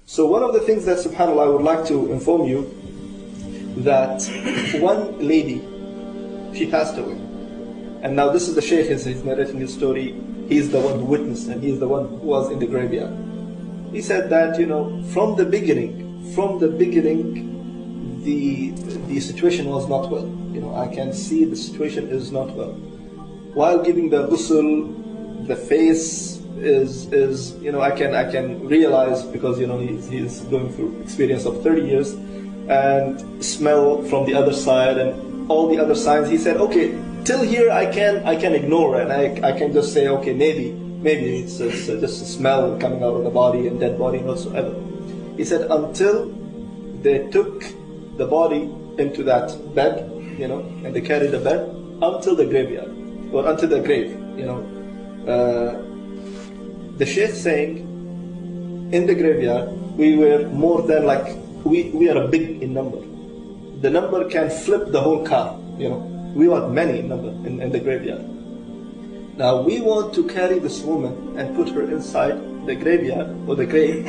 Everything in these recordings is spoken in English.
So one of the things that, subhanAllah, I would like to inform you, that one lady, she passed away. And now this is the Shaykh, he's narrating his story. He's the one who witnessed, and he's the one who was in the graveyard. He said that, from the beginning, the situation was not well. I can see the situation is not well. While giving the ghusl, the face is I can realize, because he's going through experience of 30 years, and smell from the other side and all the other signs. He said, okay, till here I can ignore, and I can just say, okay, maybe it's just a smell coming out of the body and dead body and whatsoever. He said, until they took the body into that bed, and they carried the bed until the graveyard, or until the grave, the Shaykh saying, in the graveyard, we were more than we are big in number. The number can flip the whole car, We are many in number in the graveyard. Now we want to carry this woman and put her inside the graveyard, or the grave,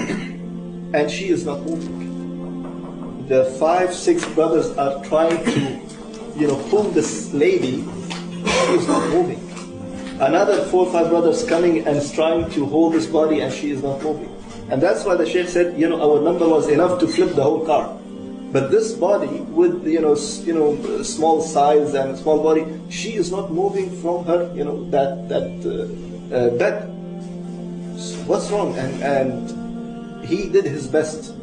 and she is not moving. The 5-6 brothers are trying to, pull this lady. She is not moving. Another 4 or 5 brothers coming and trying to hold this body, and she is not moving. And that's why the Shaykh said, our number was enough to flip the whole car. But this body with, small size and small body, she is not moving from her, bed. So what's wrong? And he did his best.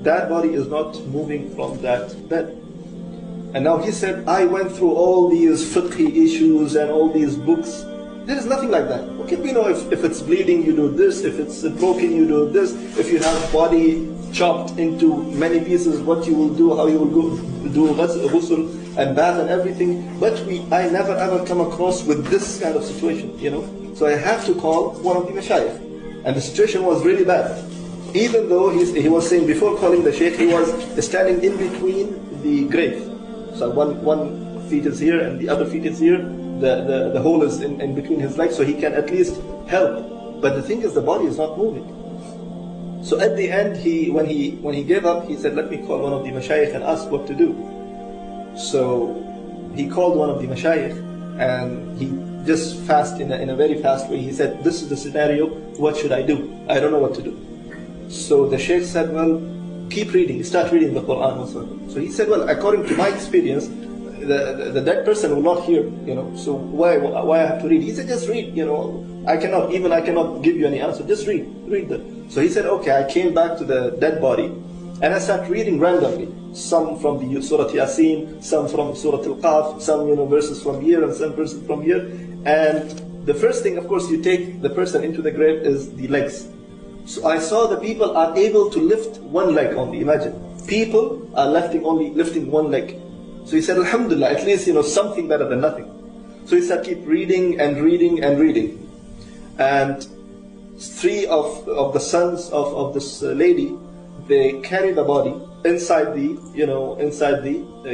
That body is not moving from that bed. And now he said, I went through all these fiqhi issues and all these books. There is nothing like that. Okay, we know if it's bleeding, you do this. If it's broken, you do this. If you have body chopped into many pieces, what you will do, how you will do ghusl and bath and everything. But I never ever come across with this kind of situation, So I have to call one of the mashayikh. And the situation was really bad. Even though he was saying, before calling the Shaykh, he was standing in between the grave. So one feet is here and the other feet is here. The hole is in between his legs, so he can at least help. But the thing is, the body is not moving. So at the end, when he gave up, he said, let me call one of the mashayikh and ask what to do. So he called one of the mashayikh, and he just in a very fast way, he said, this is the scenario, what should I do? I don't know what to do. So the Shaykh said, well, keep reading, start reading the Quran also. So he said, well, according to my experience, the dead person will not hear, so why I have to read? He said, just read, I cannot give you any answer, just read that. So he said, okay, I came back to the dead body, and I started reading randomly, some from the Surah Yasin, some from Surah Al-Qaf, some verses from here and some verses from here. And the first thing, of course, you take the person into the grave is the legs. So I saw the people are able to lift one leg only. Imagine, people are lifting one leg. So he said, Alhamdulillah, at least something better than nothing. So he said, keep reading and reading and reading. And 3 of the sons of this lady, they carry the body inside the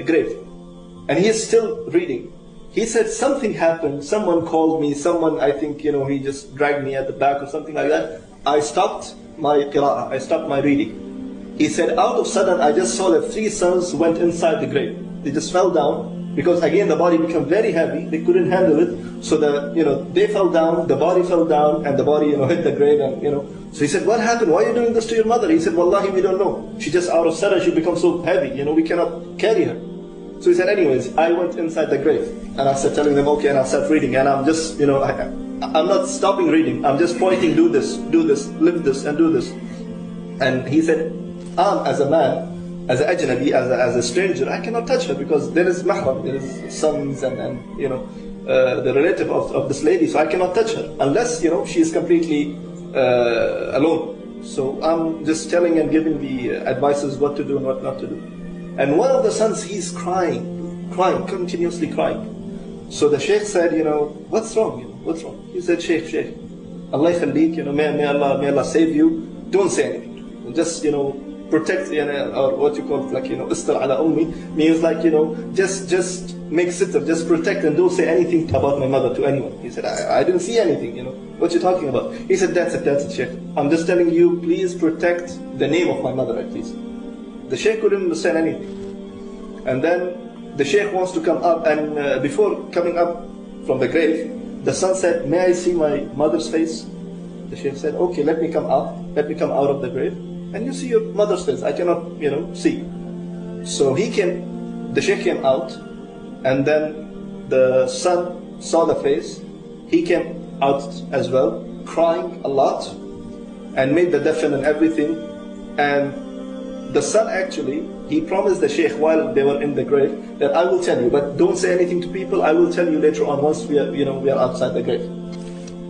grave, and he is still reading. He said, something happened. Someone called me. Someone, I think, he just dragged me at the back or something like that. I stopped my qira'ah. I stopped my reading. He said, out of sudden, I just saw that 3 sons went inside the grave. They just fell down, because again the body became very heavy. They couldn't handle it, so they fell down. The body fell down, and the body hit the grave, and So he said, what happened? Why are you doing this to your mother? He said, Wallahi, we don't know. She just out of sudden she becomes so heavy. We cannot carry her. So he said, anyways, I went inside the grave, and I started telling them, okay, and I started reading, and I'm just I'm not stopping reading. I'm just pointing, do this, lift this, and do this. And he said, as a man, as an ajnabi, as a stranger, I cannot touch her, because there is mahram, there is sons and the relative of this lady, so I cannot touch her unless she is completely alone. So I'm just telling and giving the advices what to do and what not to do. And one of the sons, he's crying, continuously crying. So the Shaykh said, what's wrong? What's wrong? He said, Shaykh, Allah khallik, may Allah save you. Don't say anything. Just protect, or what you call, like, istar ala ummi, means like, just make sitter, just protect, and don't say anything about my mother to anyone. He said, I didn't see anything, what you talking about? He said, that's it, Sheikh. I'm just telling you, please protect the name of my mother at least. The Sheikh couldn't understand anything. And then the Sheikh wants to come up, and before coming up from the grave, the son said, may I see my mother's face? The Sheikh said, okay, let me come out of the grave, and you see your mother's face. I cannot, see. So the Sheikh came out, and then the son saw the face. He came out as well, crying a lot, and made the defin and everything. And the son actually, he promised the Sheikh while they were in the grave that I will tell you, but don't say anything to people. I will tell you later on once we are outside the grave.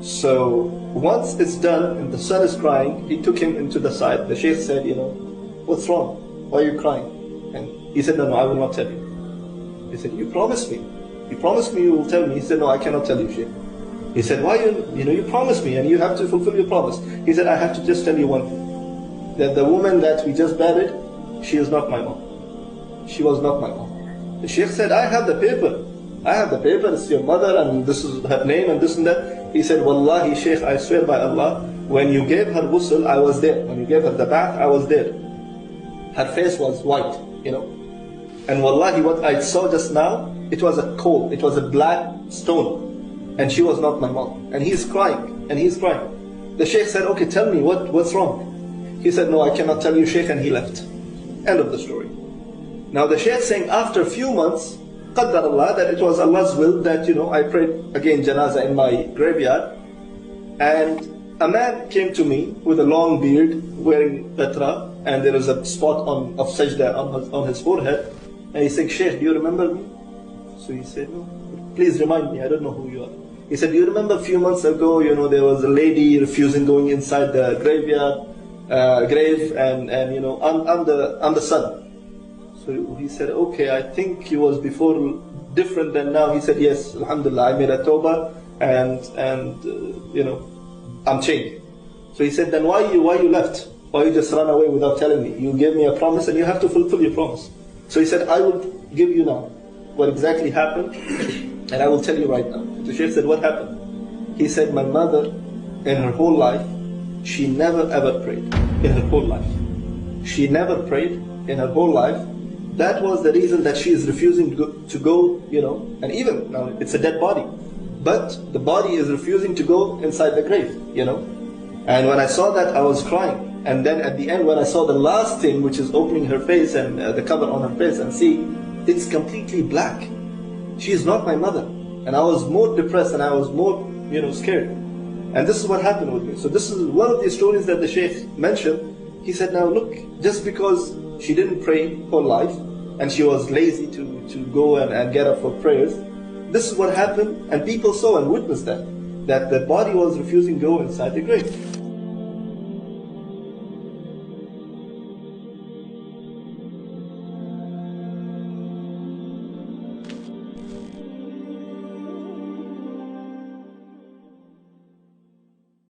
So once it's done and the son is crying, he took him into the side. The Sheikh said, what's wrong? Why are you crying? And he said, no, I will not tell you. He said, you promised me. You promised me you will tell me. He said, no, I cannot tell you, Sheikh. He said, why you promised me and you have to fulfill your promise. He said, I have to just tell you one thing. That the woman that we just buried, she is not my mom. She was not my mom. The Sheikh said, I have the paper. It's your mother and this is her name and this and that. He said, Wallahi, Sheikh, I swear by Allah, when you gave her ghusl, I was there. When you gave her the bath, I was there. Her face was white, And Wallahi, what I saw just now, it was a coal. It was a black stone. And she was not my mom. And he's crying. The Sheikh said, okay, tell me, what's wrong? He said, no, I cannot tell you, Sheikh, and he left. End of the story. Now the Sheikh saying after a few months, Qaddar Allah, that it was Allah's will that, I prayed again janazah in my graveyard. And a man came to me with a long beard, wearing qatra, and there is a spot of sajda on his forehead. And he said, Sheikh, do you remember me? So he said, no, please remind me, I don't know who you are. He said, do you remember a few months ago, there was a lady refusing going inside the grave, and I'm the son. So he said, okay, I think he was before different than now. He said, yes, alhamdulillah, I made a tawbah, and I'm changed. So he said, then why you left? Why you just run away without telling me? You gave me a promise and you have to fulfill your promise. So he said, I will give you now what exactly happened, and I will tell you right now. The Shaykh said, what happened? He said, my mother, in her whole life, she never ever prayed. In her whole life. She never prayed in her whole life. That was the reason that she is refusing to go, and even now it's a dead body. But the body is refusing to go inside the grave, And when I saw that, I was crying. And then at the end, when I saw the last thing, which is opening her face and the cover on her face, and see, it's completely black. She is not my mother. And I was more depressed and I was more, scared. And this is what happened with me. So this is one of the stories that the Shaykh mentioned. He said, now look, just because she didn't pray for life, and she was lazy to go and get up for prayers, this is what happened, and people saw and witnessed that the body was refusing to go inside the grave.